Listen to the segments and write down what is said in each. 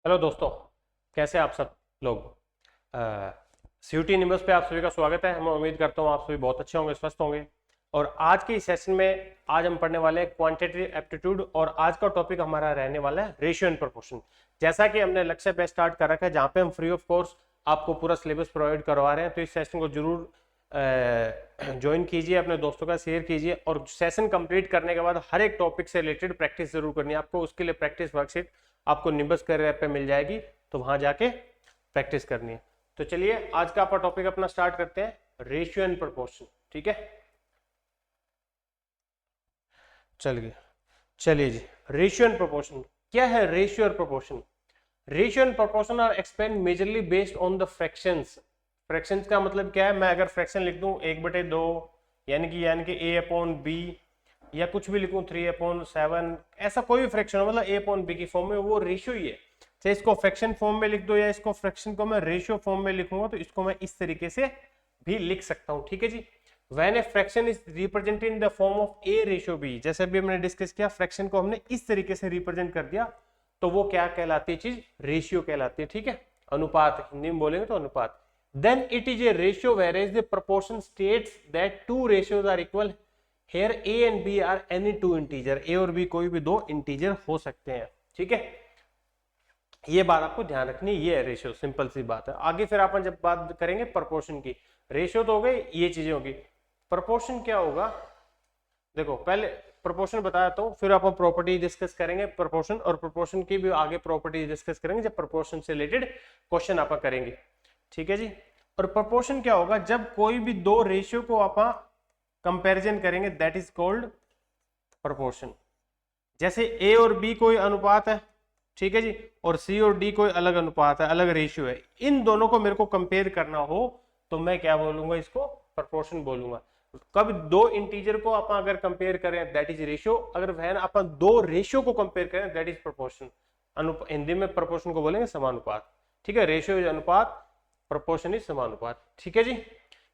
Hello दोस्तों, कैसे आप सब लोग। सीयूटी निम्बस पे आप सभी का स्वागत है। मैं उम्मीद करता हूँ आप सभी बहुत अच्छे होंगे, स्वस्थ होंगे। और आज के इस सेशन में आज हम पढ़ने वाले हैं क्वांटिटेटिव एप्टीट्यूड, और आज का टॉपिक हमारा रहने वाला है रेशियो एंड प्रोपोर्शन। जैसा कि हमने लक्ष्य पे स्टार्ट कर रखा है, जहाँ पे हम फ्री ऑफ कोर्स आपको पूरा सिलेबस प्रोवाइड करवा रहे हैं, तो इस सेशन को जरूर ज्वाइन कीजिए, अपने दोस्तों का शेयर कीजिए। और सेशन कंप्लीट करने के बाद हर एक टॉपिक से रिलेटेड प्रैक्टिस जरूर करनी है आपको। उसके लिए प्रैक्टिस वर्कशीट आपको निम्बस करियर ऐप पे मिल जाएगी, तो वहां जाके प्रैक्टिस करनी है। तो चलिए आज का अपना टॉपिक अपना स्टार्ट करते हैं, रेशियो एंड प्रोपोर्शन। ठीक है, चलिए जी। रेशियो एंड प्रोपोर्शन क्या है? रेशियो और proportion, ratio and proportion are explain majorly based on the fractions. Fractions का मतलब क्या है? मैं अगर फ्रैक्शन लिख दूं 1/2, यानी कि a अपॉन बी, या कुछ भी लिखूं 3/7, ऐसा कोई भी फ्रैक्शन हो, मतलब a अपॉन बी की फॉर्म में, वो रेशियो ही है। चाहे इसको फ्रैक्शन फॉर्म में लिख दो या इसको फ्रैक्शन को मैं रेशियो फॉर्म में लिखूंगा, तो इसको मैं इस तरीके से भी लिख सकता हूं। ठीक है जी। When a fraction is represented in the form of a ratio b, जैसे अभी हमने डिस्कस किया, फ्रैक्शन को हमने इस तरीके से रिप्रेजेंट कर दिया, तो वो क्या कहलाती है चीज? रेशियो कहलाती है। ठीक है, अनुपात, हिंदी में बोलेंगे तो अनुपात। Then it is a ratio whereas the proportion states that two ratios are equal. Here a and b are any two integer. a और b कोई भी दो इंटीजर हो सकते हैं। ठीक है, ये बात आपको ध्यान रखनी, ये है रेशियो। सिंपल सी बात है। आगे फिर अपन जब बात करेंगे प्रोपोर्शन की, रेशियो तो हो गई, ये चीजें होगी। प्रोपोर्शन क्या होगा? देखो, पहले प्रोपोर्शन बताता हूँ, फिर अपन प्रॉपर्टी डिस्कस करेंगे प्रोपोर्शन, और प्रोपोर्शन की भी आगे प्रॉपर्टी डिस्कस करेंगे जब प्रोपोर्शन से रिलेटेड क्वेश्चन अपन करेंगे। ठीक है जी। और प्रोपोर्शन क्या होगा? जब कोई भी दो रेशियो को अपन कंपैरिजन करेंगे, दैट इज कॉल्ड प्रोपोर्शन। जैसे ए और बी कोई अनुपात है, ठीक है जी, और सी और डी कोई अलग अनुपात है, अलग रेशियो है। इन दोनों को मेरे को कंपेयर करना हो तो मैं क्या बोलूंगा? इसको प्रोपोर्शन बोलूंगा। कब दो इंटीजर को अपन अगर कंपेयर करें, दैट इज रेशियो। अगर वह अपन दो रेशियो को कंपेयर करें, दैट इज प्रोपोर्शन। हिंदी में प्रोपोर्शन को बोलेंगे समानुपात। ठीक है, रेशियो इज अनुपात, प्रोपोर्शन इज समानुपात। ठीक है जी,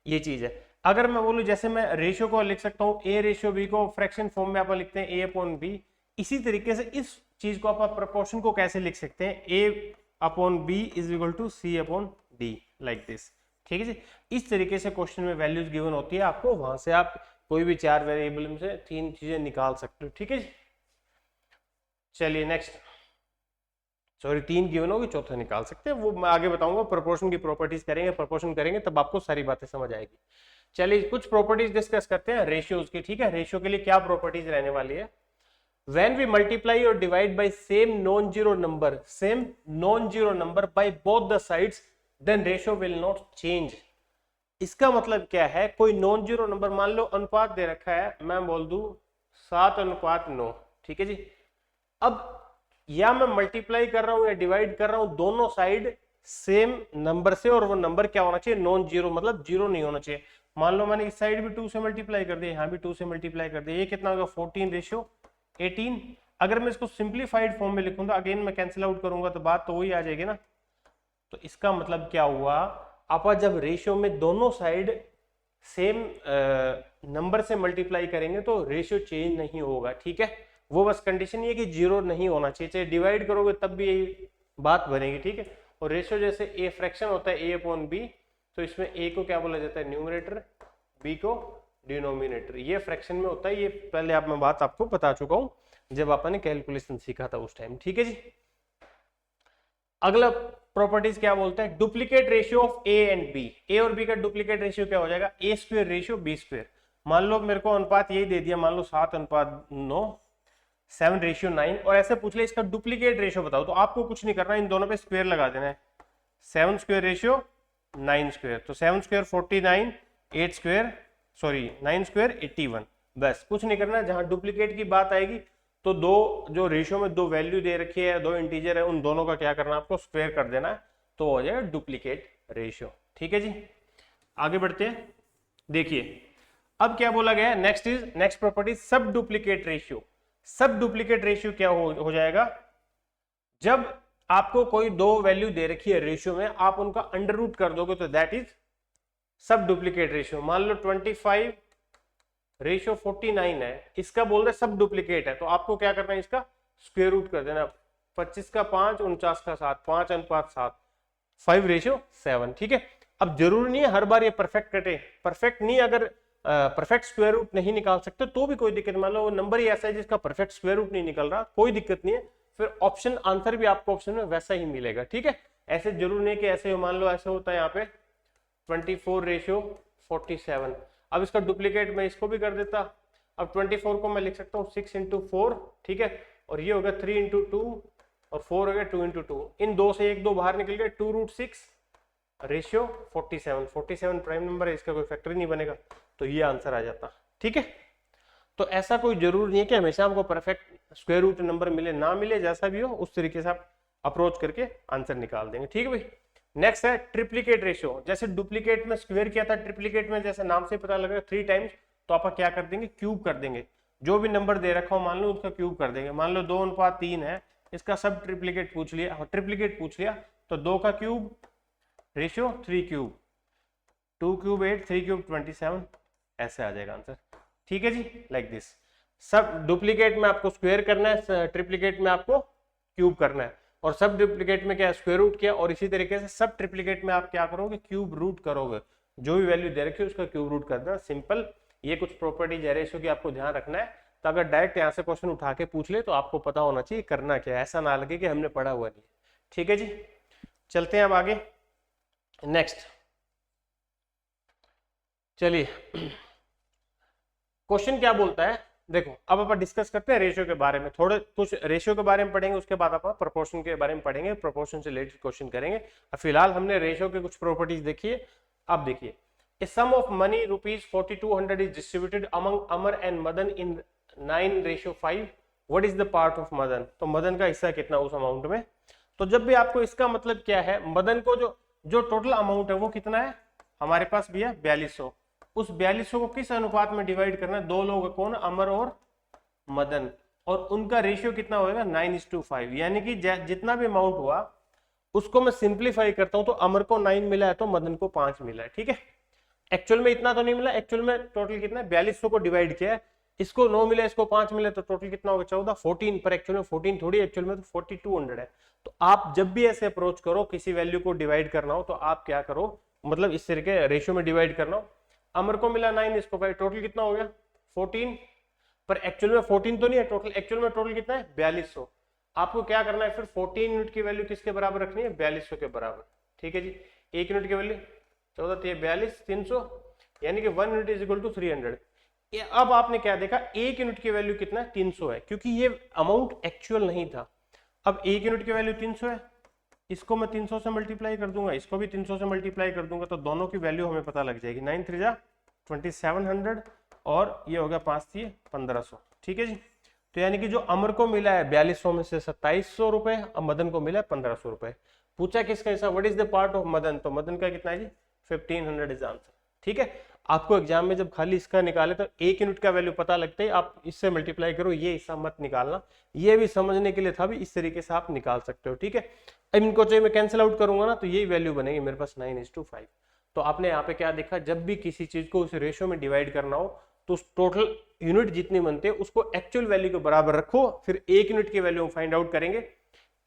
ये चीज है। अगर मैं बोलूं, जैसे मैं रेशियो को लिख सकता हूं ए रेशियो बी को फ्रैक्शन फॉर्म में अपन लिखते हैं ए अपॉन बी, इसी तरीके से इस चीज को आप प्रोपोर्शन को कैसे लिख सकते हैं? A upon B is equal to C upon D, like this. ठीक है जी। इस तरीके से क्वेश्चन में वैल्यूज गिवन होती है आपको, वहां से आप कोई भी चार वेरिएबल में से तीन चीजें निकाल सकते हो। ठीक है जी। चलिए नेक्स्ट, सॉरी, तीन गिवन होगी, चौथा निकाल सकते हैं, वो मैं आगे बताऊंगा। प्रोपोर्शन की प्रॉपर्टीज करेंगे, प्रोपोर्शन करेंगे तब आपको सारी बातें समझ आएगी। चलिए कुछ प्रॉपर्टीज डिस्कस करते हैं रेशियोज की। ठीक है, रेशियो के लिए क्या प्रॉपर्टीज रहने वाली है? When we multiply or divide by same non-zero number by both the sides, then ratio will not change. इसका मतलब क्या है? कोई नॉन जीरो नंबर, मान लो अनुपात दे रखा है, मैं बोल दूं 7:9। ठीक है जी। अब या मैं मल्टीप्लाई कर रहा हूं या डिवाइड कर रहा हूं, दोनों साइड सेम नंबर से, और वो नंबर क्या होना चाहिए? नॉन जीरो, मतलब जीरो नहीं होना चाहिए। मान लो मैंने इस साइड भी 2 से मल्टीप्लाई कर दिया, यहां भी 2 से मल्टीप्लाई कर दिया, ये कितना होगा? 14:18। अगर मैं इसको सिंप्लीफाइड फॉर्म में लिखूंगा, अगेन मैं कैंसिल आउट करूंगा तो बात तो वही आ जाएगी ना। तो इसका मतलब क्या हुआ? आप जब रेशियो में दोनों साइड सेम नंबर से मल्टीप्लाई करेंगे तो रेशियो चेंज नहीं होगा। ठीक है, वो बस कंडीशन ये कि जीरो नहीं होना चाहिए, चाहे डिवाइड करोगे तब भी यही बात बनेगी। ठीक है, और रेशियो जैसे ए फ्रैक्शन होता है ए अपॉन बी, तो इसमें ए को क्या बोला जाता है? न्यूमरेटर, बी को डिनोमिनेटर। ये फ्रैक्शन में होता है, ये पहले आप मैं बात आपको बता चुका हूं जब आपने कैलकुलेशन सीखा था उस टाइम। ठीक है जी। अगला प्रॉपर्टीज क्या बोलते हैं? Duplicate ratio of A and B. A और बी का डुप्लीकेट रेशियो क्या हो जाएगा? A square ratio B square. मान लो मेरे को अनुपात यही दे दिया, मान लो 7:9, 7:9, और ऐसे पूछ ले इसका डुप्लीकेट रेशियो बताओ, तो आपको कुछ नहीं करना, इन दोनों पे स्क्वायर लगा देना है। 7 स्क्वायर रेशियो 9 स्क्वायर, तो 7 स्क्वायर 49, 8 स्क्वायर, सॉरी 9 स्क्वायर 81। बस कुछ नहीं करना। जहां डुप्लीकेट की बात आएगी तो दो जो रेशियो में दो वैल्यू दे रखी है, दो इंटीजर है, उन दोनों का क्या करना? आपको स्क्वायर कर देना है, तो हो जाएगा डुप्लीकेट रेशियो। ठीक है जी, आगे बढ़ते हैं। देखिए अब क्या बोला गया है? नेक्स्ट प्रॉपर्टी सब डुप्लीकेट रेशियो। सब डुप्लीकेट रेशियो क्या हो जाएगा? जब आपको कोई दो वैल्यू दे रखी है रेशियो में, आप उनका अंडर रूट कर दोगे तो दैट इज सब डुप्लीकेट रेशियो। मान लो 25 रेशियो 49 है, इसका बोल रहे सब डुप्लीकेट है, तो आपको क्या करना है? इसका स्क्वायर रूट कर देना। 25 का 5, 49 का 7, 5:7, 5:7। ठीक है, अब जरूरी नहीं है हर बार ये परफेक्ट कटे, परफेक्ट नहीं, अगर परफेक्ट स्क्वायर रूट नहीं निकाल सकते तो भी कोई दिक्कत, मान लो वो नंबर ही ऐसा है जिसका परफेक्ट स्क्वायर रूट नहीं निकल रहा, कोई दिक्कत नहीं है, फिर ऑप्शन आंसर भी आपको ऑप्शन में वैसा ही मिलेगा। ठीक है, ऐसे जरूर नहीं कि ऐसे मान लो ऐसे होता है यहाँ पे 24:47। अब इसका डुप्लीकेट मैं इसको भी कर देता, अब 24 को मैं लिख सकता हूँ 6×4। ठीक है, और ये होगा 3×2 और 4 हो गया 2×2, इन दो से एक दो बाहर निकल गए, 2√6 47 प्राइम नंबर है, इसका कोई फैक्टर ही नहीं बनेगा, तो ये आंसर आ जाता। ठीक है, तो ऐसा कोई जरूर नहीं है कि हमेशा हमको परफेक्ट स्क्वायर रूट नंबर मिले ना मिले, जैसा भी हो उस तरीके से आप अप्रोच करके आंसर निकाल देंगे। ठीक है भाई, नेक्स्ट है ट्रिप्लीकेट रेशियो। जैसे डुप्लीकेट में स्क्वायर किया था, ट्रिप्लीकेट में जैसे नाम से पता लगा 3 टाइम्स, तो आप क्या कर देंगे, क्यूब कर देंगे, जो भी नंबर दे रखा हो मान लो उसका क्यूब कर देंगे। मान लो 2:3 है, इसका सब ट्रिप्लीकेट पूछ लिया और ट्रिप्लीकेट पूछ लिया, तो 2 का cube ratio 3 cube, 2 cube 8, 3 cube 27, ऐसे आ जाएगा आंसर। ठीक है जी, लाइक दिस। सब डुप्लीकेट में आपको स्क्वायर करना है, ट्रिप्लीकेट में आपको क्यूब करना है, और सब डुप्लीकेट में क्या स्क्वायर रूट किया, और इसी तरीके से सब ट्रिप्लीकेट में आप क्या करोगे, क्यूब रूट करोगे, जो भी वैल्यू दे रखी है उसका क्यूब रूट कर देना, सिंपल। ये कुछ प्रॉपर्टीज है रेशियो की आपको ध्यान रखना है, तो अगर डायरेक्ट यहाँ से क्वेश्चन उठा के पूछ ले तो आपको पता होना चाहिए करना क्या है, ऐसा ना लगे कि हमने पढ़ा हुआ नहीं। ठीक है जी, चलते हैं अब आगे नेक्स्ट। चलिए क्वेश्चन क्या बोलता है, देखो अब अपन डिस्कस करते हैं रेशियो के बारे में, थोड़े कुछ रेशियो के बारे में पढ़ेंगे, उसके बाद अपन प्रोपोर्शन के बारे में पढ़ेंगे, प्रोपोर्शन से रिलेटेड क्वेश्चन करेंगे। अब फिलहाल हमने रेशियो के कुछ प्रॉपर्टीज देखी है। अब देखिए, a sum of money ₹4200 is distributed among Amar and Madan in 9:5. What is the part of Madan? तो मदन का हिस्सा कितना उस अमाउंट में। तो जब भी आपको इसका मतलब क्या है, मदन को जो टोटल अमाउंट है वो कितना है हमारे पास भी है 4200, उस 4200 को किस अनुपात में डिवाइड करना है, दो लोग कौन, अमर और मदन, और उनका रेशियो कितना होगा 9:5, यानी कि जितना भी अमाउंट हुआ उसको मैं सिंप्लीफाई करता हूं, तो अमर को 9 मिला है तो मदन को 5 मिला है। ठीक है, एक्चुअल में इतना तो नहीं मिला, एक्चुअल में टोटल कितना है 4200 को डिवाइड किया है, इसको 9 मिला, इसको 5 मिला, तो टोटल कितना होगा 14, 14, पर एक्चुअल में 14 थोड़ी, एक्चुअल में तो 4200 है। तो आप जब भी ऐसे अप्रोच करो, किसी वैल्यू को डिवाइड करना हो, तो आप क्या करो, मतलब इस तरीके रेशियो में डिवाइड करना हो, अमर को मिला 9, इसको 5, टोटल कितना हो गया 14, पर एक्चुअल में 14 तो नहीं है टोटल, एक्चुअल में टोटल कितना है 4200। आपको क्या करना है फिर 14 यूनिट की वैल्यू किसके बराबर रखनी है, 4200 के बराबर। ठीक है जी, 1 यूनिट की वैल्यू 14, 42, 300, यानी कि 1 यूनिट इज इक्वल टू 300। अब आपने क्या देखा, 1 यूनिट की वैल्यू कितना है 300 है, क्योंकि ये अमाउंट एक्चुअल नहीं था। अब 1 यूनिट की वैल्यू 300 है, इसको मैं 300 से मल्टीप्लाई कर दूंगा, इसको भी 300 से मल्टीप्लाई कर दूंगा, तो दोनों की वैल्यू हमें पता लग जाएगी, 9 3 जा 2700 और ये हो गया 5 3 1500। ठीक है जी, तो यानी कि जो अमर को मिला है 4200 में से 2700 रुपए, अब मदन को मिला है 1500 रुपए। पूछा किसका हिस्सा, what is the part of Madan, तो मदन का कितना है जी 1500 इज आंसर। ठीक है, आपको एग्जाम में जब खाली इसका निकाले तो 1 यूनिट का वैल्यू पता लगता है, आप इससे मल्टीप्लाई करो, ये हिस्सा मत निकालना, ये भी समझने के लिए था, भी इस तरीके से आप निकाल सकते हो। ठीक है, अब इनको चाहिए मैं कैंसिल आउट करूंगा ना, तो यही वैल्यू बनेगी मेरे पास 9:5। तो आपने यहाँ पे क्या देखा, जब भी किसी चीज को उस रेशियो में डिवाइड करना हो तो उस टोटल यूनिट जितनी बनते हैं उसको एक्चुअल वैल्यू के बराबर रखो, फिर 1 यूनिट की वैल्यू फाइंड आउट करेंगे,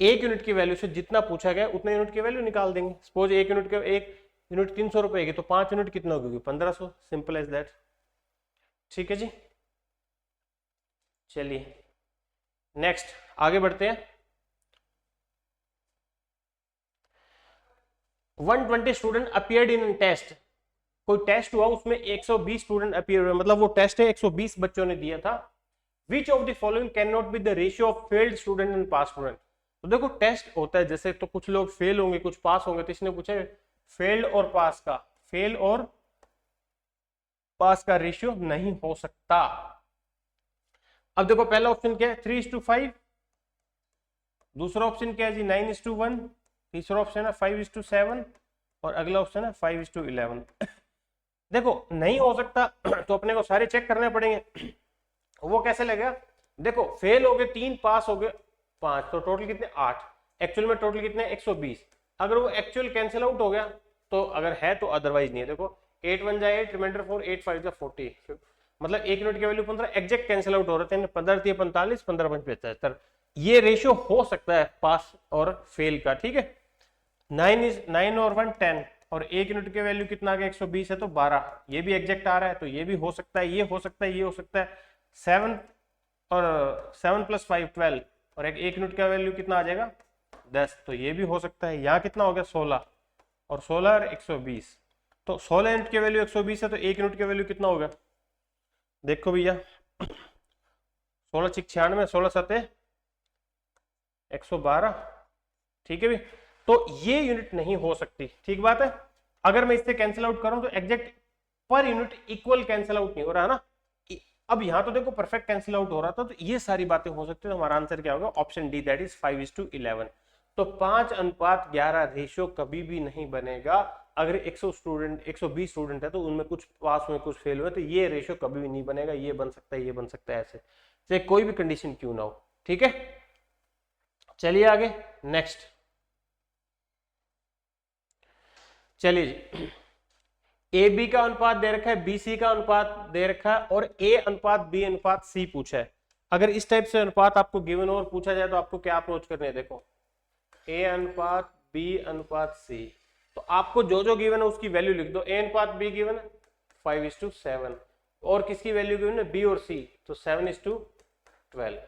1 यूनिट की वैल्यू से जितना पूछा गया उतना यूनिट की वैल्यू निकाल देंगे। सपोज 1 यूनिट 300 रुपए की, तो 5 यूनिट कितना होगी 1500, सिंपल एज दैट। ठीक है जी, चलिए नेक्स्ट आगे बढ़ते हैं। 120 स्टूडेंट अपीयर्ड इन टेस्ट, कोई टेस्ट हुआ उसमें 120 स्टूडेंट अपीयर हुए, मतलब वो टेस्ट है 120 बच्चों ने दिया था। Which of the following can not be the ratio of failed student and pass student. तो देखो टेस्ट होता है, जैसे तो कुछ लोग फेल होंगे कुछ पास होंगे, तो इसने पूछा फेल्ड और पास का, फेल और पास का रेशियो नहीं हो सकता। अब देखो पहला ऑप्शन क्या है 3:5, दूसरा ऑप्शन क्या है जी 9:1, तीसरा ऑप्शन है 5:7 और अगला ऑप्शन है 5:11। देखो नहीं हो सकता तो अपने को सारे चेक करने पड़ेंगे। वो कैसे लगेगा, देखो फेल हो गए 3, पास हो गए 5, तो टोटल कितने 8, एक्चुअल में टोटल कितने 120। अगर वो एक्चुअल कैंसिल आउट हो गया तो अगर है तो अदरवाइज नहीं है। देखो 8 1 जाए 8, रिमाइंडर 4, 8 5 40, मतलब 1 यूनिट की वैल्यू 15, एग्जैक्ट कैंसिल आउट हो रहे थे, 15 3 45, 15 5 75, ये रेशियो हो सकता है पास और फेल का, ठीक है। 9 और 1 10 और 1 यूनिट के वैल्यू कितना आ गया 120 है तो 12, ये भी एग्जैक्ट आ रहा है तो ये भी हो सकता है, ये हो सकता है, ये हो सकता है। 7 और 7 + 5 12 और एक यूनिट का वैल्यू कितना आ जाएगा 10, तो ये भी हो सकता है। यहाँ कितना हो गया 16 और 16 और 120, तो 16 यूनिट के वैल्यू 120 है तो 1 यूनिट के वैल्यू कितना होगा, देखो भैया 16 × 96, 16 × 112, ठीक है भी। तो ये यूनिट नहीं हो सकती, ठीक बात है। अगर मैं इससे कैंसिल आउट करूं तो exact per unit equal cancel out नहीं हो रहा है ना। अब यहां तो देखो परफेक्ट कैंसिल आउट हो रहा था, तो ये सारी बातें हो सकती है। तो हमारा आंसर क्या होगा, ऑप्शन डी, दैट इज 5:11। तो 5:11 रेशियो कभी भी नहीं बनेगा। अगर 120 स्टूडेंट है तो उनमें कुछ पास हुए कुछ फेल हुए, तो ये रेशियो कभी भी नहीं बनेगा। ये बन सकता है, ये बन सकता है, ऐसे चाहे कोई भी कंडीशन क्यों ना हो, ठीक है। चलिए आगे नेक्स्ट, चलिए जी। ए बी का अनुपात दे रखा है, बी सी का अनुपात दे रखा है और ए अनुपात बी अनुपात सी पूछा है। अगर इस टाइप से अनुपात आपको गिवन और पूछा जाए तो आपको क्या अप्रोच करनी है, देखो ए अनुपात बी अनुपात सी, तो आपको जो जो गिवन है उसकी वैल्यू लिख दो। ए अनुपात बी गिवन है 5:7 और किसकी वैल्यू गिवन है, बी और सी, तो 7:12।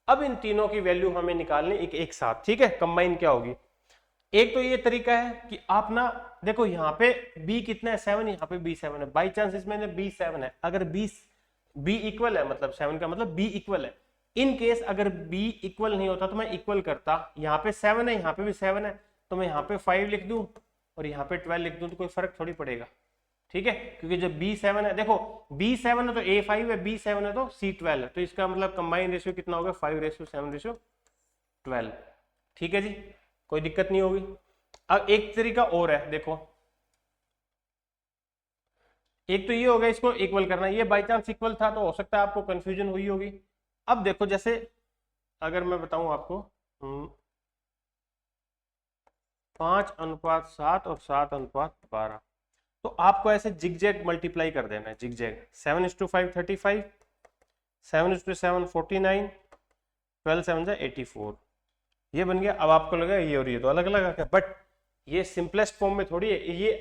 अब इन तीनों की वैल्यू हमें निकालनी एक साथ, ठीक है। कंबाइन क्या होगी, एक तो ये तरीका है कि आप ना देखो यहाँ पे b कितना है 7, यहाँ पे b 7 है, बाई चांस इसमें b 7 है, अगर b इक्वल है मतलब 7 का मतलब b इक्वल है। इन केस अगर b इक्वल नहीं होता तो मैं इक्वल करता, यहाँ पे 7 है यहाँ पे भी 7 है, तो मैं यहाँ पे 5 लिख दूं और यहाँ पे 12 लिख दूं, तो कोई फर्क थोड़ी पड़ेगा, ठीक है। क्योंकि जब b 7 है, देखो b 7 है तो a 5 है, b 7 है तो c 12 है, तो इसका मतलब कंबाइन रेशियो कितना होगा 5:7:12, ठीक है जी, कोई दिक्कत नहीं होगी। अब एक तरीका और है, देखो एक तो ये होगा इसको इक्वल करना, ये बाई चांस इक्वल था तो हो सकता है आपको कंफ्यूजन हुई होगी। अब देखो जैसे अगर मैं बताऊं आपको 5:7 और 7:12, तो आपको ऐसे जिगजैग मल्टीप्लाई कर देना है, जिगजैग 7:5 35, 7:7 49, 12 7 84, ये बन गया। अब आपको लगा ये और ये तो अलग अलग आ गया, बट ये सिंपलेस्ट फॉर्म में थोड़ी है, ये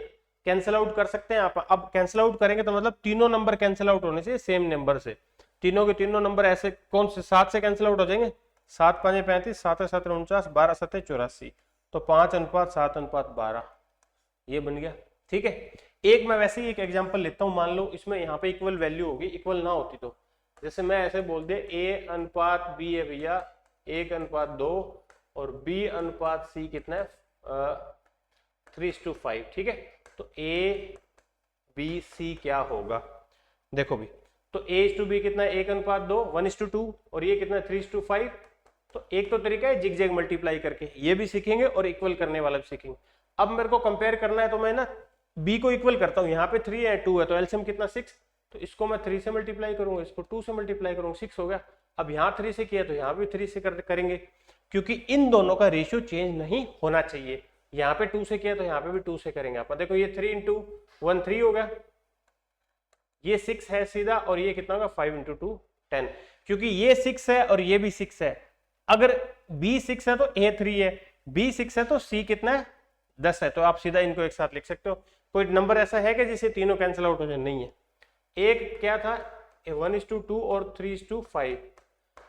कैंसिल आउट कर सकते हैं आप। अब कैंसिल आउट करेंगे तो मतलब तीनों नंबर कैंसिल आउट होने से सेम नंबर से, तीनों के तीनों नंबर ऐसे कौन से 7 से कैंसिल आउट हो जाएंगे, 7 × 5 = 35, 7 × 7 = 49, 12 × 7 = 84, तो 5:7:12 ये बन गया, ठीक है। एक मैं वैसे ही एक एग्जांपल लेता हूं, मान लो इसमें यहाँ पे इक्वल वैल्यू होगी, इक्वल ना होती तो जैसे मैं ऐसे बोल दे a अनुपात b है भैया 1:2 और b अनुपात c कितना है 3:5, ठीक है। तो a b c क्या होगा, देखो भी, तो a/b कितना है 1:2 1:2 और ये कितना है 3:5। तो एक तो तरीका है जिगजैग मल्टीप्लाई करके, ये भी सीखेंगे और इक्वल करने वाला भी सीखेंगे। अब मेरे को कंपेयर करना है तो मैं ना b को इक्वल करता हूँ, यहाँ पे 3 है 2 है तो एलसीएम कितना 6, तो इसको मैं 3 से मल्टीप्लाई करूंगा, इसको 2 से मल्टीप्लाई करूंगा, 6 हो गया। अब यहाँ 3 से किया तो यहाँ भी 3 से करेंगे, क्योंकि इन दोनों का रेशियो चेंज नहीं होना चाहिए। यहाँ पे 2 से किया तो यहाँ पे भी 2 से करेंगे आप, देखो ये 3 × 1 3 हो गया, ये 6 है सीधा, और ये कितना होगा 5 × 2 10, क्योंकि ये 6 है और ये भी 6 है। अगर b 6 है तो a 3 है, b 6 है तो c कितना है 10 है, तो आप सीधा इनको एक साथ लिख सकते हो। कोई नंबर ऐसा है कि जिसे तीनों कैंसिल आउट हो जाए, नहीं है। एक क्या था 1:2 और 3:5,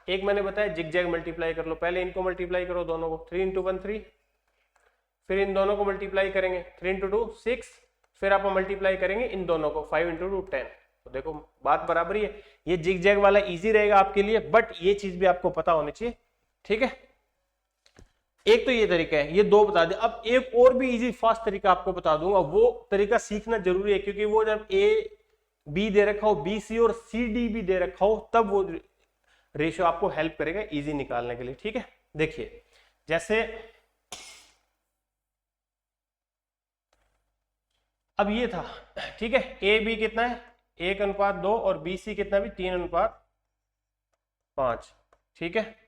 एक मैंने बताया जिगजैग मल्टीप्लाई कर लो, पहले इनको मल्टीप्लाई करो दोनों को, 3 × 1 3, फिर इन दोनों को मल्टीप्लाई करेंगे 3 × 2 6, फिर आप मल्टीप्लाई करेंगे इन दोनों को 5 × 2 10, तो देखो बात बराबरी है। ये जिगजैग वाला इजी रहेगा आपके लिए, बट ये चीज भी आपको पता होनी चाहिए, ठीक है। एक तो ये तरीका है, ये दो बता दे। अब एक और भी इजी फास्ट तरीका आपको बता दूंगा, वो तरीका सीखना जरूरी है, क्योंकि वो जब a b दे रखा हो, b c और c d भी दे रखा हो, तब वो रेशियो आपको हेल्प करेगा इजी निकालने के लिए, ठीक है। देखिए जैसे अब ये था, ठीक है, a b कितना है 1:2 और b c कितना भी 3:5, ठीक है।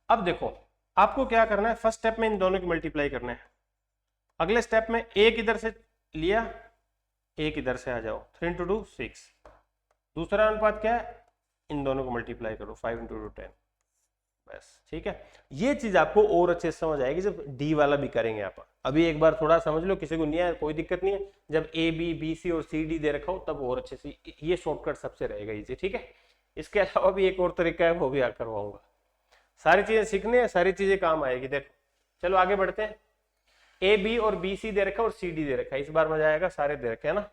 अब देखो आपको क्या करना है, फर्स्ट स्टेप में इन दोनों की मल्टीप्लाई करना है, अगले स्टेप में एक इधर से लिया, एक इधर से आ जाओ, 3 × 2 6। दूसरा अनुपात क्या है इन दोनों को मल्टीप्लाई करो 5 इंटू 10, बस ठीक है। ये चीज आपको और अच्छे से समझ आएगी जब डी वाला भी करेंगे आप। अभी एक बार थोड़ा समझ लो, किसी को नहीं है कोई दिक्कत नहीं है, जब ए बी बी सी और सी डी दे रखा हो तब और अच्छे से, ये शॉर्टकट सबसे रहेगा इजी, ठीक है। इसके अलावा भी एक और तरीका है, वो भी करवाऊंगा। सारी चीजें सीखने हैं, सारी चीजें काम आएगी। देखो चलो आगे बढ़ते हैं। ए बी और बी सी दे रखा और सी डी दे रखा है, इस बार मजा आएगा, सारे दे रखे है ना।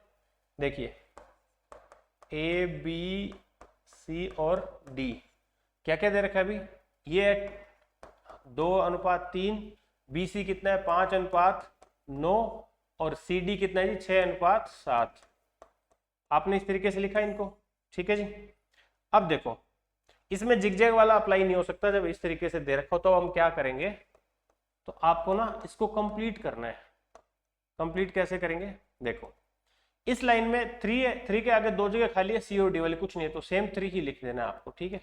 देखिए ए बी सी और डी क्या क्या दे रखा है अभी, ये 2:3, बी सी कितना है 5:9 और सी डी कितना है जी 6:7। आपने इस तरीके से लिखा इनको, ठीक है जी। अब देखो इसमें जिगजैग वाला अप्लाई नहीं हो सकता, जब इस तरीके से दे रखा हो तो हम क्या करेंगे, तो आपको ना इसको कंप्लीट करना है। कंप्लीट कैसे करेंगे, देखो इस लाइन में 3 है, 3 के आगे 2 जगह खाली है, सी और डी वाली कुछ नहीं है तो सेम 3 ही लिख देना है आपको, ठीक है।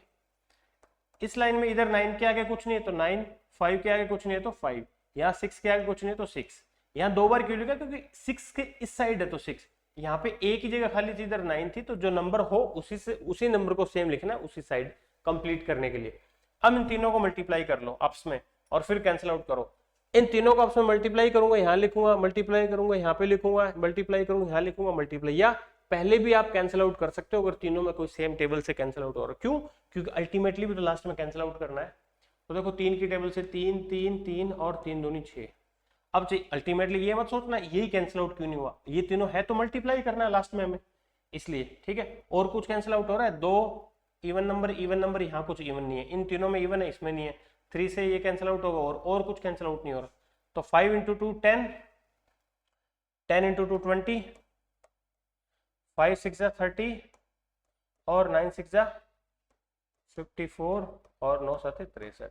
इस लाइन में इधर 9 के आगे कुछ नहीं है तो 9, 5 के आगे कुछ नहीं है तो 5, यहाँ 6 के आगे कुछ नहीं है तो 6। यहाँ 2 बार क्यों लिखा, क्योंकि 6 के इस साइड है तो 6, यहाँ पे एक ही जगह खाली थी, इधर 9 थी, तो जो नंबर हो उसी से उसी नंबर को सेम लिखना है उसी साइड कंप्लीट करने के लिए। अब इन तीनों को मल्टीप्लाई कर लो आपस में और फिर कैंसिल आउट करो। इन तीनों को आपस में मल्टीप्लाई करूंगा, यहाँ लिखूंगा, मल्टीप्लाई करूंगा, यहाँ पे लिखूंगा, मल्टीप्लाई करूंगा, यहाँ लिखूंगा, मल्टीप्लाई, या पहले भी आप कैंसिल आउट कर सकते हो अगर तीनों में कोई सेम टेबल से कैंसिल आउट हो रहा है। क्यों, क्योंकि अल्टीमेटली भी तो लास्ट में कैंसिल आउट करना है। तो देखो 3 की टेबल से 3 3 3 और 3 दूनी 6। अब अल्टीमेटली ये मत सोचना यही कैंसिल आउट क्यों नहीं हुआ, ये तीनों है तो मल्टीप्लाई करना है लास्ट में हमें, इसलिए ठीक है। और कुछ कैंसिल आउट हो रहा है, 2 इवन नंबर, यहाँ कुछ इवन नहीं है, इन तीनों में इवन है इसमें नहीं है, 3 से ये कैंसिल आउट होगा और कुछ कैंसिल आउट नहीं हो रहा। तो 5 इंटू 2 10, 10 इंटू 2 20, 5 6 30 और 9 6 54 और 9 7 63।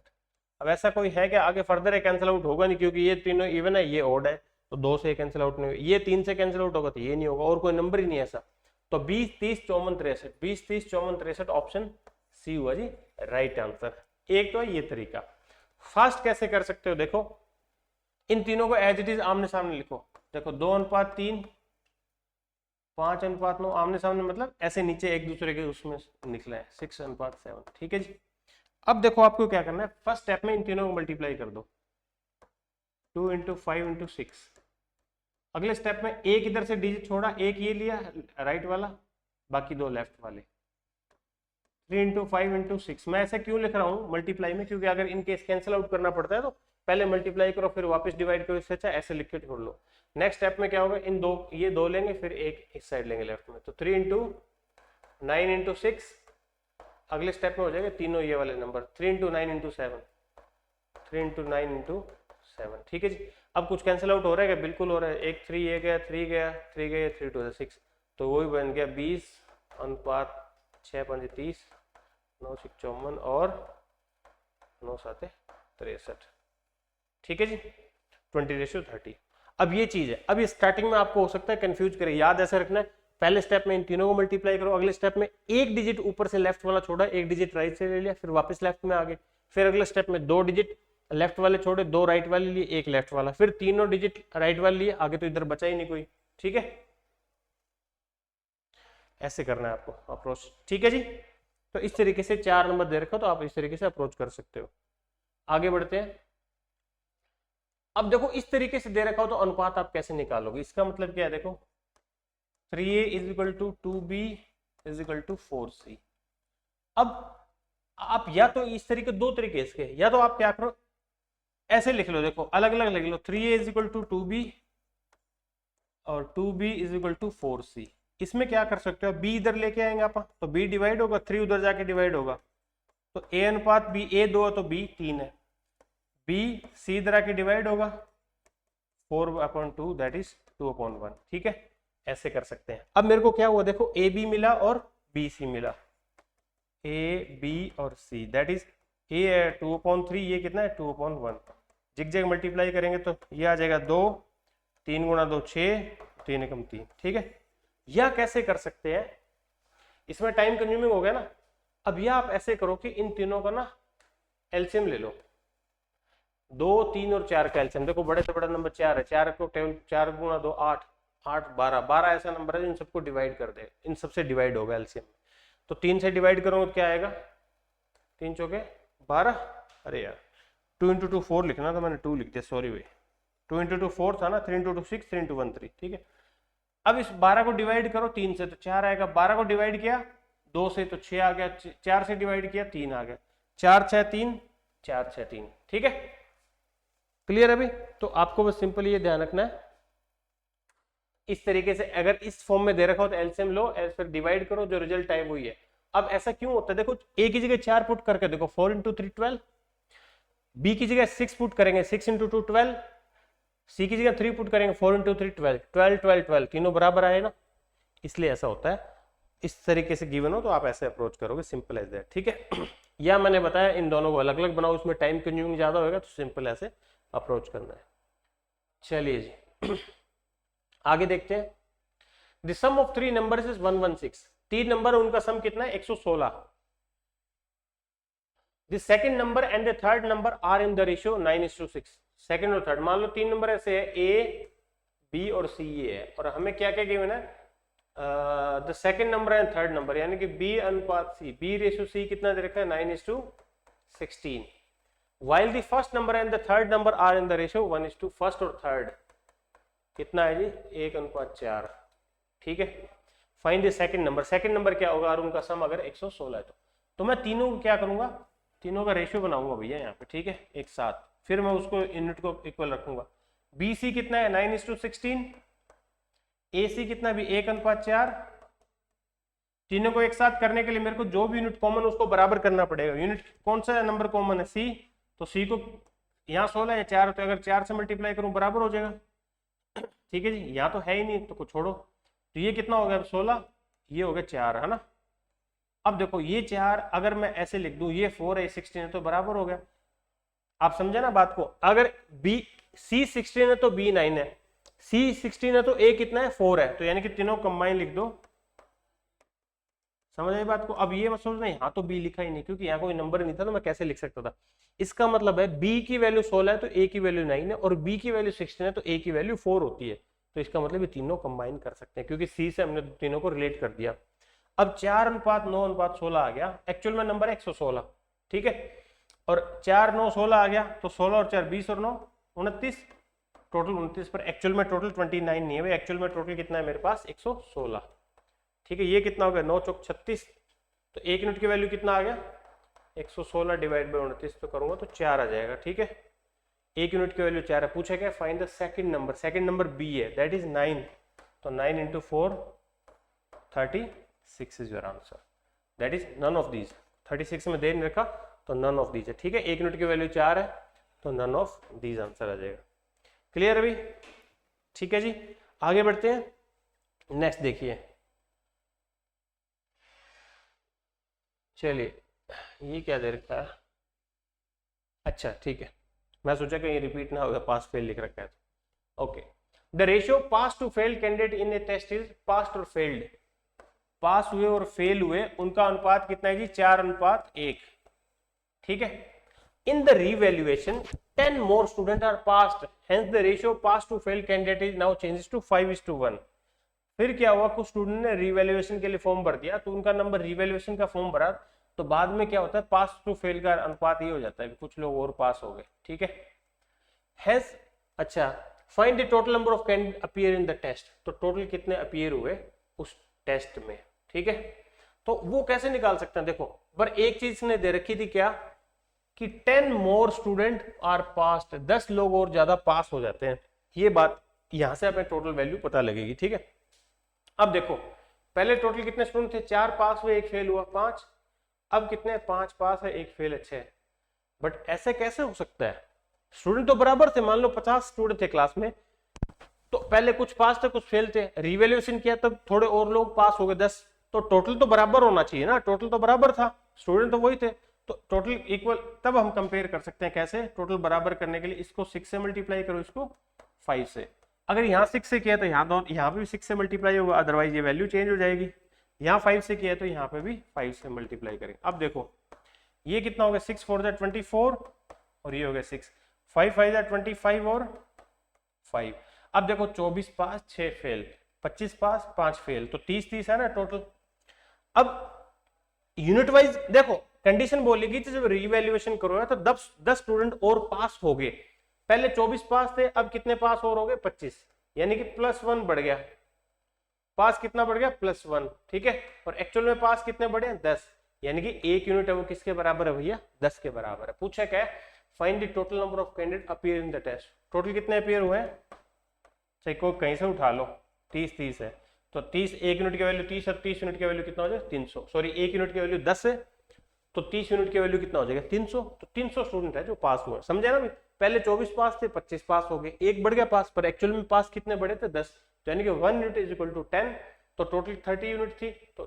अब ऐसा कोई है कि आगे फर्दर कैंसिल आउट होगा नहीं, क्योंकि ये तीनों इवन है, ये ऑड है, तो 2 से कैंसिल आउट नहीं होगा, ये 3 से कैंसिल आउट होगा तो ये नहीं होगा, और कोई नंबर ही नहीं है ऐसा। तो 20 30 54 63, 20 30 54 63 ऑप्शन सी हुआ जी राइट आंसर। एक तो ये तरीका। फास्ट कैसे कर सकते हो, देखो इन तीनों को एज इट इज आमने सामने लिखो। देखो 2:3, 5:9 आमने सामने, मतलब ऐसे नीचे एक दूसरे के उसमें निकला है 6:7, ठीक है जी। अब देखो आपको क्या करना है, फर्स्ट स्टेप में इन तीनों को मल्टीप्लाई कर दो, 2 इंटू 5 इंटू 6। अगले स्टेप में एक इधर से डिजिट छोड़ा, एक ये लिया राइट वाला, बाकी 2 लेफ्ट वाले, 3 इंटू 5 इंटू 6। मैं ऐसा क्यों लिख रहा हूँ मल्टीप्लाई में, क्योंकि अगर इनकेस कैंसिल आउट करना पड़ता है तो पहले मल्टीप्लाई करो फिर वापस डिवाइड करो, इससे अच्छा ऐसे लिख के छोड़ लो। नेक्स्ट स्टेप में क्या होगा, इन दो ये 2 लेंगे फिर एक इस साइड लेंगे लेफ्ट में, तो 3 इंटू 9 इंटू 6। अगले स्टेप में हो जाएगा तीनों ये वाले number, 3 into 9 into 7, 3 into 9 into 7, ठीक है जी। अब कुछ कैंसिल आउट हो रहा है क्या, बिल्कुल हो रहा है, एक 3 ये गया, 3 गया, 3 गया, 3 2 6, तो वही बन गया 20 अनुपात 6 5 30, 9 6 54 और 9 7 63, ठीक है जी, 20:30। अब ये चीज है, अब ये स्टार्टिंग में आपको हो सकता है कंफ्यूज करे, याद ऐसे रखना है, पहले स्टेप में इन तीनों को मल्टीप्लाई करो, अगले स्टेप में एक डिजिट ऊपर से लेफ्ट वाला छोड़ा, एक डिजिट राइट से ले लिया, फिर वापस लेफ्ट में आ गए, फिर अगले स्टेप में 2 डिजिट लेफ्ट वाले छोड़े, 2 राइट वाले लिए, एक लेफ्ट वाला, फिर तीनों डिजिट राइट वाले लिए, आगे तो इधर बचा ही नहीं कोई, ठीक है। ऐसे करना है आपको अप्रोच, ठीक है जी। तो इस तरीके से 4 नंबर दे रखा तो आप इस तरीके से अप्रोच कर सकते हो। आगे बढ़ते हैं। अब देखो इस तरीके से दे रखा हो तो अनुपात आप कैसे निकालोगे, इसका मतलब क्या है, देखो 3a = 2b = 4c। अब आप या तो इस तरीके, 2 तरीके इसके, या तो आप क्या करो ऐसे लिख लो, देखो अलग अलग लिख लो, 3a = 2b और 2b = 4c। इसमें क्या कर सकते हो, b इधर लेके आएंगे आप, तो b डिवाइड होगा, 3 उधर जाके डिवाइड होगा, तो a अनुपात b, a 2 है तो b 3 है, b c इधर आके डिवाइड होगा, 4/2 दैट इज 2/1, ठीक है। ऐसे कर सकते हैं। अब मेरे को क्या हुआ, देखो a b मिला और b c मिला, a b और c दैट इज a है 2/3, ये कितना है 2/1। जिग मल्टीप्लाई करेंगे तो ये आ जाएगा 2, 3 × 2 6, 3 × 3, ठीक है। या कैसे कर सकते हैं, इसमें टाइम कंज्यूमिंग हो गया ना। अब यह आप ऐसे करो कि इन तीनों का ना एलसीएम ले लो, 2 3 और 4 का एलसीएम। देखो बड़े से बड़ा नंबर 4 है, 4 को 4 × 2 8, 8 12 12 ऐसा नंबर है, इन सबको डिवाइड कर दे, इन सबसे डिवाइड होगा एलसीएम। तो 3 से डिवाइड करूंगा तो क्या आएगा, 3 चौके 12, अरे यार 2 इंटू 2 4 लिखना था, मैंने 2 लिख दिया, सॉरी भाई। 2 इंटू 2 4 था ना, 3 इंटू 2 6, 3 इंटू 1 3, ठीक है। अब इस 12 को डिवाइड करो 3 से तो 4 आएगा, 12 को डिवाइड किया 2 से तो 6 आ गया, 4 से डिवाइड किया 3 आ गया, 4 6 3, 4 6 3, ठीक है। क्लियर अभी? तो आपको बस सिंपल ये ध्यान रखना है, इस तरीके से अगर इस फॉर्म में दे रखा हो तो एलसीएम लो, फिर डिवाइड करो, जो रिजल्ट आए वही है। अब ऐसा क्यों होता है, देखो ए की जगह 4 पुट करके देखो, 4 इंटू 3 12, बी की जगह 6 पुट करेंगे, 6 इंटू 2 12, सी की जगह 3 पुट करेंगे, 4 इंटू 3 12, 12 12 12, तीनों बराबर आए ना, इसलिए ऐसा होता है। इस तरीके से गिवन हो तो आप ऐसे अप्रोच करोगे, सिंपल एज दैट, ठीक है। या मैंने बताया इन दोनों को अलग अलग बनाओ, उसमें टाइम कंज्यूमिंग ज्यादा होगा, तो सिंपल ऐसे अप्रोच करना है। चलिए जी आगे देखते हैं। The sum of 3 numbers is 116, 3 number उनका सम कितना है 116। The second number and the third number are in the ratio 9:6, second और थर्ड, मान लो 3 नंबर ऐसे है, ए बी और सी ये है, और हमें क्या क्या गिवन है, the second number and third number, यानी कि बी अनुपात सी, बी रेशियो सी कितना दे रखा है 9:16, while the first number and the third number are in the ratio 1:, first और थर्ड कितना है जी 1:4, ठीक है। Find the second number, second number क्या होगा, और उनका सम अगर 116 है तो मैं तीनों को क्या करूंगा, तीनों का रेशियो बनाऊंगा भैया यहाँ पे, ठीक है, एक साथ, फिर मैं उसको यूनिट को इक्वल रखूंगा। बी सी कितना है 9:16, ए सी कितना भी 1:4, तीनों को एक साथ करने के लिए मेरे को जो भी यूनिट कॉमन उसको बराबर करना पड़ेगा। यूनिट कौन सा नंबर कॉमन है, सी, तो सी को यहाँ 16 है 4, तो अगर 4 से मल्टीप्लाई करूं बराबर हो जाएगा, ठीक है जी। यहाँ तो है ही नहीं तो कुछ छोड़ो, तो ये कितना हो गया 16, ये हो गया 4, है ना। अब देखो ये 4 अगर मैं ऐसे लिख दूं, ये 4 है 16 है, तो बराबर हो गया। आप समझे ना बात को, अगर बी सी 16 है तो बी 9 है, सी 16 है तो ए कितना है 4 है, तो यानी कि तीनों कंबाइन लिख दो, समझ आई बात को। अब ये मत सोचना यहाँ तो बी लिखा ही नहीं, क्योंकि यहाँ कोई नंबर नहीं था तो मैं कैसे लिख सकता था। इसका मतलब है बी की वैल्यू 16 है तो ए की वैल्यू 9 है, और बी की वैल्यू 16 है तो ए की वैल्यू 4 होती है, तो इसका मतलब ये तीनों कंबाइन कर सकते हैं, क्योंकि सी से हमने तीनों को रिलेट कर दिया। अब 4:9:16 आ गया, एक्चुअल में नंबर 116, ठीक है, और 4 9 16 आ गया, तो 16 और 4 20 और 9 29, टोटल 29, पर एक्चुअल में टोटल 29 नहीं है भाई, एक्चुअल में टोटल कितना है मेरे पास 116, ठीक है। ये कितना हो गया 9 चौक 36, तो एक यूनिट की वैल्यू कितना आ गया 116 डिवाइड बाई 29 पे करूंगा तो 4 आ जाएगा, ठीक है। एक यूनिट की वैल्यू 4 है, पूछा क्या find the second number, second number B है, दैट इज 9, तो 9 into 4 36 is your answer, that is none of these. 36 में दे नहीं रखा तो नन ऑफ दीज है, ठीक है। एक यूनिट की वैल्यू 4 है तो नन ऑफ दीज आंसर आ जाएगा। क्लियर अभी, ठीक है जी। आगे बढ़ते हैं, नेक्स्ट देखिए, चलिए ये क्या दे रखा है, अच्छा ठीक है, मैं सोचा कहीं रिपीट ना होगा, पास फेल लिख रखा है तो okay. The ratio pass to fail candidate in a test is pass और फेल्ड, पास हुए और फेल हुए उनका अनुपात कितना है जी 4:1, ठीक है। In the revaluation 10 more students are passed, hence the ratio pass to fail candidate is now changes to 5:1। फिर क्या हुआ, कुछ स्टूडेंट ने रीवैल्यूएशन के लिए फॉर्म भर दिया, तो उनका नंबर रीवैल्यूएशन का फॉर्म भरा, तो बाद में क्या होता है पास टू फेल का अनुपात ये हो जाता है, कुछ लोग और पास हो गए, ठीक है। हैज अच्छा find the total number of candidate appear in the test, तो टोटल कितने अपीयर हुए उस टेस्ट में, ठीक है। तो वो कैसे निकाल सकते हैं, देखो पर एक चीज ने दे रखी थी क्या कि 10 more स्टूडेंट आर पास्ड, 10 लोग और ज्यादा पास हो जाते हैं, ये बात यहां से हमें टोटल वैल्यू पता लगेगी, ठीक है। अब देखो पहले टोटल कितने स्टूडेंट थे, 4 पास हुए 1 फेल हुआ 5, अब कितने 5 पास है 1 फेल, अच्छे। बट ऐसे कैसे हो सकता है, स्टूडेंट तो बराबर थे, मान लो 50 स्टूडेंट थे क्लास में, तो पहले कुछ पास थे कुछ फेल थे, रिवैल्यूएशन किया तब थोड़े और लोग पास हो गए 10, तो टोटल तो बराबर होना चाहिए ना, टोटल तो बराबर था, स्टूडेंट तो वही थे, तो टोटल इक्वल, तब हम कंपेयर कर सकते हैं कैसे, टोटल बराबर करने के लिए इसको 6 से मल्टीप्लाई करो, इसको 5 से, अगर यहाँ 6 से किया तो यहाँ पे भी 6 से मल्टीप्लाई होगा, अदरवाइज ये वैल्यू चेंज हो जाएगी। यहाँ 5 से किया तो यहाँ पे भी 5 से मल्टीप्लाई करें। अब देखो ये कितना हो गया 6 4 24 और ये हो गया 6, 5 5 25 और 5। अब देखो 24 पास 6 फेल, 25 पास 5 फेल, तो 30 30 है ना टोटल। अब यूनिट वाइज देखो कंडीशन बोलेगी तो जब रीवैल्यूएशन करो तो 10 स्टूडेंट और पास हो गए, पहले 24 पास थे, अब कितने पास और हो गए 25, यानी कि +1 बढ़ गया, पास कितना बढ़ गया +1, ठीक है। और एक्चुअल में पास कितने बढ़े 10, यानी कि एक यूनिट है वो किसके बराबर है भैया 10 के बराबर है। पूछा क्या है, find the total number of candidate appear in the test, total कितने अपीयर हुए हैं, चाहे को कहीं से उठा लो, 30 है तो 30 एक यूनिट की वैल्यू 30 है, 30 यूनिट की वैल्यू कितना हो जाएगा 300, सॉरी एक यूनिट की वैल्यू 10 है तो 30 यूनिट की वैल्यू कितना हो जाएगा 300, तो 300 स्टूडेंट है जो पास हुए, समझे ना भाई। पहले 24 पास थे 25 पास हो गए, एक बढ़ गया पास, पर एक्चुअल में पास कितने बढ़े थे 10, तो यानी कि 1 यूनिट इज इक्वल टू 10, तो टोटल 30 यूनिट थी तो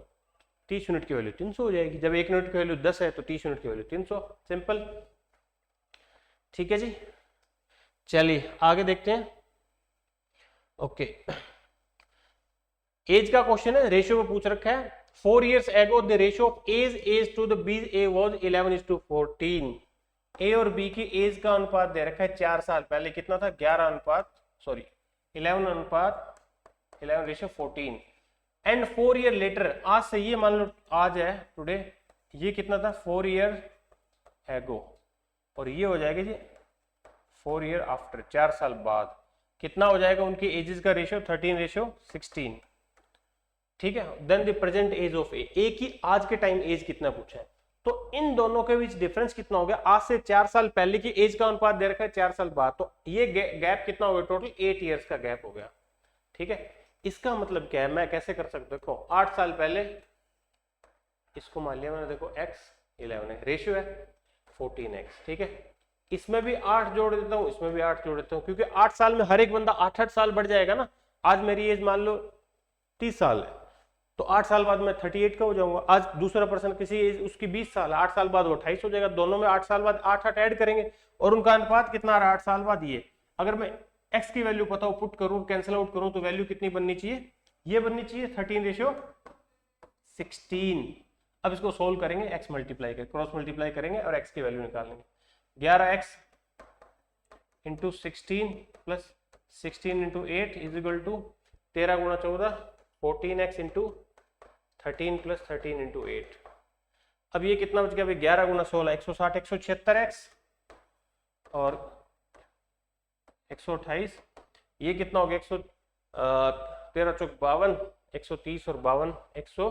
30 यूनिट की वैल्यू 300 हो जाएगी, जब एक यूनिट की वैल्यू 10 है तो 30 यूनिट की वैल्यू 300, सिंपल, ठीक है जी। चलिए आगे देखते हैं। ओके, एज का क्वेश्चन है, रेशियो में पूछ रखा है 4 years ago the ratio of A's to the B's A was 11:14, ए और बी की एज का अनुपात दे रखा है 4 साल पहले कितना था 11:14 एंड 4 year लेटर, आज से ये मान लो आज है टुडे, ये कितना था 4 year ago, और ये हो जाएगा जी 4 year आफ्टर, 4 साल बाद कितना हो जाएगा उनकी एजेस का रेशियो 13:16, ठीक है। Then the present age of A की आज के टाइम एज कितना पूछा है, तो इन दोनों के बीच डिफरेंस कितना हो गया, आज से 4 साल पहले की एज का अनुपात दे रखा है 4 साल बाद, तो ये गैप कितना हो गया टोटल 8 years का गैप हो गया, ठीक है। इसका मतलब क्या है, मैं कैसे कर सकता हूं, देखो 8 साल पहले इसको मान लिया मैंने, देखो x 11 है, रेशियो है 14x, ठीक है। इसमें भी 8 जोड़ देता हूं, इसमें भी 8 जोड़ देता हूं, क्योंकि 8 साल में हर एक बंदा 8 साल बढ़ जाएगा ना। आज मेरी एज मान लो 30 साल है तो 8 साल बाद मैं 38 का हो जाऊंगा, आज दूसरा पर्सन किसी एज उसकी 20 साल है, 8 साल बाद वो 28 हो जाएगा, दोनों में 8 साल बाद 8 ऐड करेंगे और उनका अनुपात कितना आ रहा है 8 साल बाद ये। अगर मैं x की वैल्यू पता हो पुट करूं, कैंसिल आउट करूं, तो वैल्यू कितनी बननी चाहिए, ये बननी चाहिए 13:16। अब इसको सोल्व करेंगे, x मल्टीप्लाई कर क्रॉस मल्टीप्लाई करेंगे और x की वैल्यू निकालेंगे, 11x into 16 plus 16 into 8 is equal to 13 गुणा 14 14x इंटू 13 प्लस 13 इंटू 8। अब ये कितना बच गया भाई 11 गुणा 16 160 176x और 128, ये कितना हो गया 13 चौक 52 130 और 52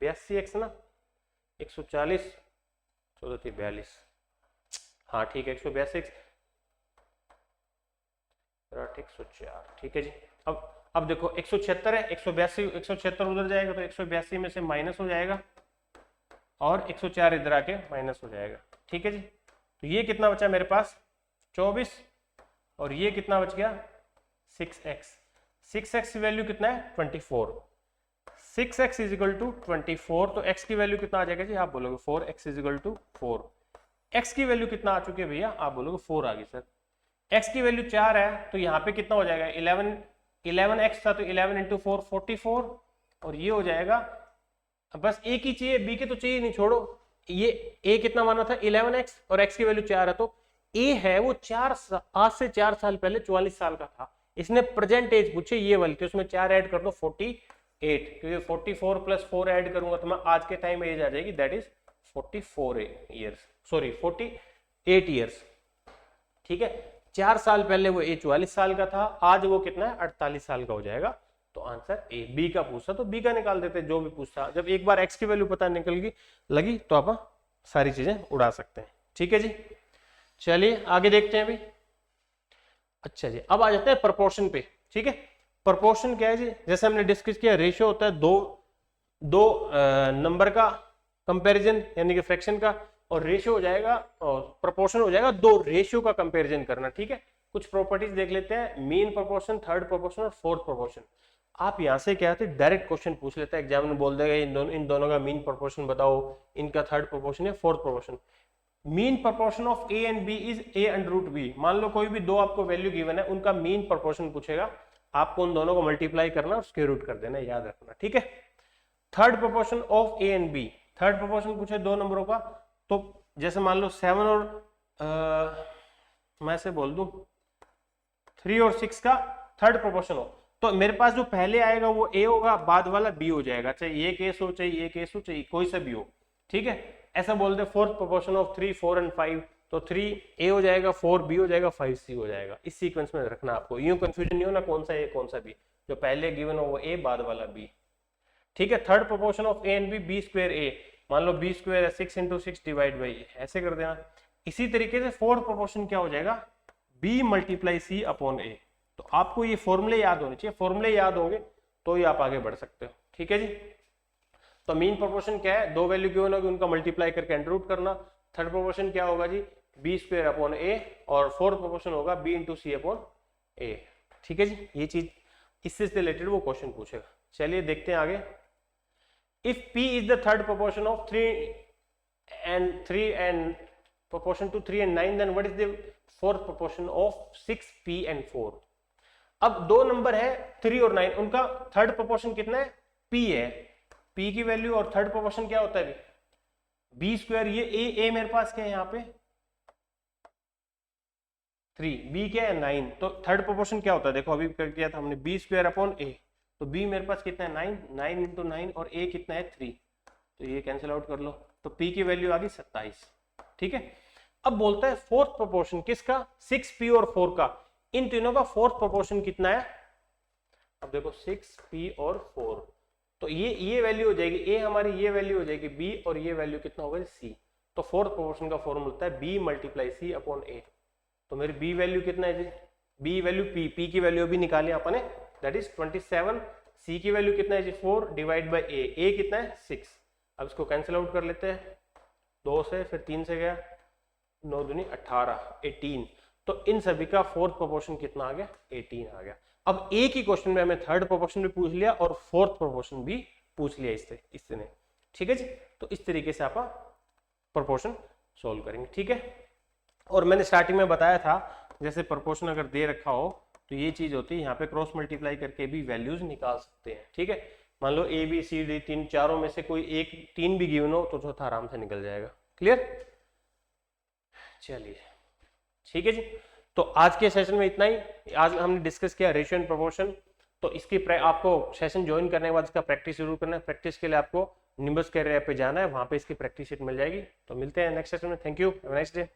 182x ना 140 14 42, हाँ ठीक है 182 104, ठीक है जी। अब देखो 176 है, 176 उधर जाएगा तो 182 में से माइनस हो जाएगा और 104 इधर आके माइनस हो जाएगा, ठीक है जी। तो ये कितना बचा मेरे पास 24 और ये कितना बच गया 6x, 6x की वैल्यू कितना है 24, 6x इज इक्वल टू 24, तो x की वैल्यू कितना आ जाएगा जी, आप बोलोगे 4x is equal to 4, x की वैल्यू कितना आ चुकी है भैया, आप बोलोगे 4 आ गई सर। x की वैल्यू 4 है तो यहाँ पे कितना हो जाएगा 11x था तो 11 इंटू 4 44, और ये हो जाएगा, बस एक ही चाहिए, b के तो चाहिए नहीं, छोड़ो, ये a कितना माना था 11x और x की वैल्यू 4 है, तो a है वो आज से 4 साल पहले 44 साल का था, इसने प्रेजेंट एज पूछे ये वाली, तो उसमें 4 ऐड कर दो 48, क्योंकि 44 प्लस 4 ऐड करूंगा तो मैं आज के टाइम एज आ जाएगी that is 44 years, sorry 48 years, ठीक है। 4 साल पहले वो ए 44 साल का था, आज वो कितना है 48 साल का हो जाएगा, तो आंसर ए। बी का पूछता तो बी का निकाल देते, जो भी पूछता, जब एक बार एक्स की वैल्यू पता निकल लगी तो आप सारी चीजें उड़ा सकते हैं, ठीक है जी। चलिए आगे देखते हैं अभी। अच्छा जी, अब आ जाते हैं प्रोपोर्शन पे, ठीक है। प्रोपोर्शन क्या है जी, जैसे हमने डिस्कस किया रेशियो होता है दो नंबर का कंपैरिजन यानी कि फ्रैक्शन का, और रेशियो हो जाएगा और प्रोपोर्शन हो जाएगा दो रेशियो का कंपैरिजन करना, ठीक है। कुछ प्रॉपर्टीज देख लेते हैं, मीन प्रोपोर्शन, थर्ड प्रोपोर्शन और फोर्थ प्रोपोर्शन। आप यहां से क्या है डायरेक्ट क्वेश्चन पूछ लेते हैं, एग्जाम में बोल देगा इन दोनों का मीन प्रोपोर्शन बताओ, इनका थर्ड प्रोपोर्शन या fourth proportion. Mean proportion of A and B is A under root B, मान लो कोई भी दो आपको वैल्यू गिवन है, उनका मीन प्रोपोर्शन पूछेगा, आपको उन दोनों को मल्टीप्लाई करना और स्क्वायर रूट कर देना, याद रखना, ठीक है। Third proportion of A and B, third proportion पूछे दो नंबरों का, तो जैसे मान लो 7 और मैं से बोल दूं 3 और 6 का थर्ड प्रोपोर्शन हो, तो मेरे पास जो पहले आएगा वो ए होगा, बाद वाला बी हो जाएगा, चाहे ये केस हो, चाहे ये केस हो, चाहे कोई सा भी हो, ठीक है। ऐसा बोलते हैं फोर्थ प्रोपोर्शन ऑफ 3, 4 एंड 5, तो 3 ए हो जाएगा, 4 बी हो जाएगा, 5 सी हो जाएगा। इस सीक्वेंस में रखना आपको, यूं कंफ्यूजन नहीं होना कौन सा ए कौन सा बी, जो पहले गिवन हो वो ए, बाद वाला बी, ठीक है। Third proportion of A and B, B square A, मान लो बी स्क्वायर है 6 × 6 डिवाइड बाई ए, ऐसे कर देना। इसी तरीके से फोर्थ प्रोपोर्शन क्या हो जाएगा, बी मल्टीप्लाई सी अपॉन ए। तो आपको ये फॉर्मूले याद होने चाहिए, फॉर्मूले याद होंगे तो ही आप आगे बढ़ सकते हो, ठीक है जी। तो मीन प्रोपोर्शन क्या है, दो वैल्यू गिवन होगी उनका मल्टीप्लाई करके अंडर रूट करना। थर्ड प्रोपोर्शन क्या होगा जी, बी स्क्वायर अपॉन ए, और फोर्थ प्रोपोर्शन होगा बी इंटू सी अपॉन ए, ठीक है जी। ये चीज इससे रिलेटेड वो क्वेश्चन पूछेगा। चलिए देखते हैं आगे। If P is the third proportion of 3 and proportion to 3 and 9, then what is the fourth proportion of 6, P and 4? अब दो नंबर है 3 और 9, उनका थर्ड प्रोपोर्शन कितना है, P है। P की वैल्यू और थर्ड प्रोपोर्शन क्या होता है, बी स्क्वायर, ये ए मेरे पास क्या है यहाँ पे 3, B क्या है 9, तो थर्ड प्रोपोर्शन क्या होता है, देखो अभी कर दिया था हमने, बी स्क्वायर अपॉन ए, तो b मेरे पास कितना है 9, 9 इंटू 9, और a कितना है 3, तो ये कैंसिल आउट कर लो, तो p की वैल्यू आ गई 27, ठीक है। अब बोलता है फोर्थ प्रोपोर्शन किसका, 6p और 4 का, इन तीनों का फोर्थ प्रोपोर्शन कितना है। अब देखो 6p और 4, तो ये वैल्यू हो जाएगी a हमारी, ये वैल्यू हो जाएगी b, और ये वैल्यू कितना होगा c। तो फोर्थ प्रोपोर्शन का फॉर्मूला होता है b multiply c upon a। तो मेरी b वैल्यू कितना है जी, b वैल्यू p की वैल्यू भी निकाली अपने, दैट इज 27, c की वैल्यू कितना है जी 4 डिवाइड बाई a कितना है 6। अब इसको कैंसिल आउट कर लेते हैं, 2 से फिर 3 से गया, 9 दूनी 18, 18, तो इन सभी का फोर्थ प्रोपोर्शन कितना आ गया, 18 आ गया। अब एक ही क्वेश्चन में हमें थर्ड प्रोपोर्शन भी पूछ लिया और फोर्थ प्रोपोर्शन भी पूछ लिया इसने, ठीक है जी। तो इस तरीके से आप प्रोपोर्शन सोल्व करेंगे, ठीक है। और मैंने स्टार्टिंग में बताया था जैसे प्रोपोर्शन अगर दे रखा हो तो ये चीज होती है, यहाँ पे क्रॉस मल्टीप्लाई करके भी वैल्यूज निकाल सकते हैं, ठीक है। मान लो ए बी सी डी, तीन चारों में से कोई एक 3 भी गिवन हो तो चौथा आराम से निकल जाएगा, क्लियर। चलिए ठीक है जी, तो आज के सेशन में इतना ही। आज हमने डिस्कस किया रेशियो एंड प्रोपोर्शन, तो इसकी आपको सेशन ज्वाइन करने के बाद इसका प्रैक्टिस जरूर करना है। प्रैक्टिस के लिए आपको निम्बस कैरियर ऐप पे जाना है, वहां पे इसकी प्रैक्टिस शीट मिल जाएगी। तो मिलते हैं नेक्स्ट सेशन में, thank you, have a nice day.